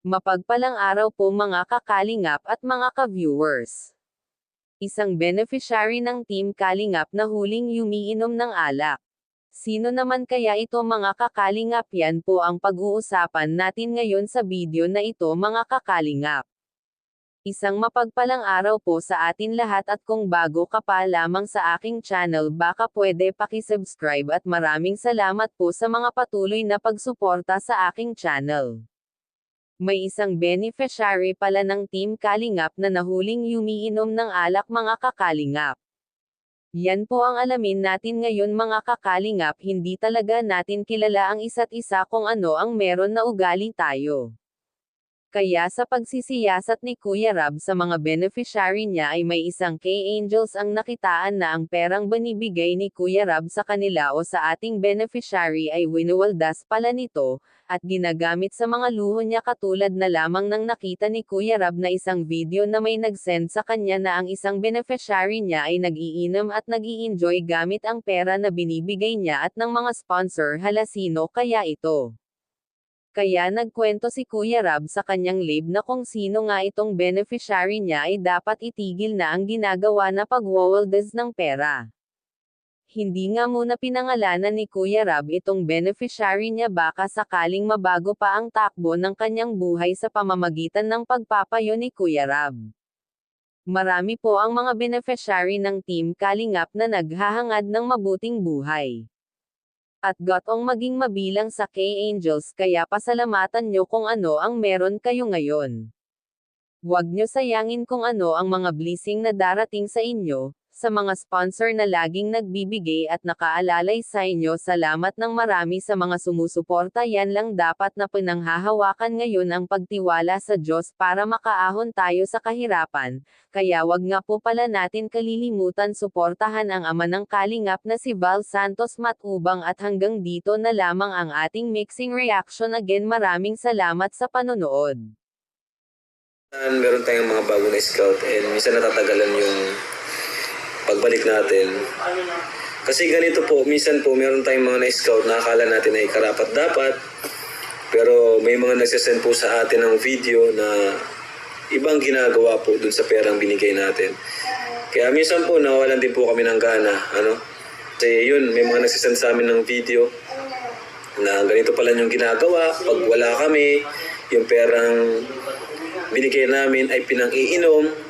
Mapagpalang araw po mga kakalingap at mga ka-viewers. Isang beneficiary ng Team Kalingap na huling umiinom ng alak. Sino naman kaya ito mga kakalingap? Yan po ang pag-uusapan natin ngayon sa video na ito mga kakalingap. Isang mapagpalang araw po sa atin lahat at kung bago ka pa lamang sa aking channel baka pwede pakisubscribe at maraming salamat po sa mga patuloy na pagsuporta sa aking channel. May isang beneficiary pala ng Team Kalingap na nahuling umiinom ng alak mga kakalingap. Yan po ang alamin natin ngayon mga kakalingap, hindi talaga natin kilala ang isa't isa kung ano ang meron na ugali tayo. Kaya sa pagsisiyasat ni Kuya Rab sa mga beneficiary niya ay may isang K-Angels ang nakitaan na ang perang binibigay ni Kuya Rab sa kanila o sa ating beneficiary ay winuwaldas pala nito, at ginagamit sa mga luho niya katulad na lamang ng nakita ni Kuya Rab na isang video na may nag-send sa kanya na ang isang beneficiary niya ay nag-iinom at nag-i-enjoy gamit ang pera na binibigay niya at ng mga sponsor. Hala, sino kaya ito? Kaya nagkwento si Kuya Rab sa kanyang live na kung sino nga itong beneficiary niya ay dapat itigil na ang ginagawa na pagwawaldas ng pera. Hindi nga muna pinangalanan ni Kuya Rab itong beneficiary niya baka sakaling mabago pa ang takbo ng kanyang buhay sa pamamagitan ng pagpapayo ni Kuya Rab. Marami po ang mga beneficiary ng Team Kalingap na naghahangad ng mabuting buhay. At gotong maging mabilang sa K-Angels kaya pasalamatan nyo kung ano ang meron kayo ngayon. Huwag nyo sayangin kung ano ang mga blessing na darating sa inyo, sa mga sponsor na laging nagbibigay at nakaalalay sa inyo. Salamat ng marami sa mga sumusuporta. Yan lang dapat na pinanghahawakan ngayon, ang pagtiwala sa Diyos para makaahon tayo sa kahirapan. Kaya wag nga po pala natin kalilimutan suportahan ang ama ng Kalingap na si Val Santos Matubang. At hanggang dito na lamang ang ating mixing reaction. Again, maraming salamat sa panonood. Meron tayong mga bago na scout and minsan natatagalan yung pagbalik natin. Kasi ganito po, minsan po meron tayong mga na-scout na akala natin ay karapat-dapat. Pero may mga nagsasend po sa atin ng video na ibang ginagawa po dun sa perang binigay natin. Kaya minsan po nawalan din po kami ng gana. Kasi yun, may mga nagsasend sa amin ng video na ganito pala yung ginagawa. Pag wala kami, yung perang binigay namin ay pinang-iinom.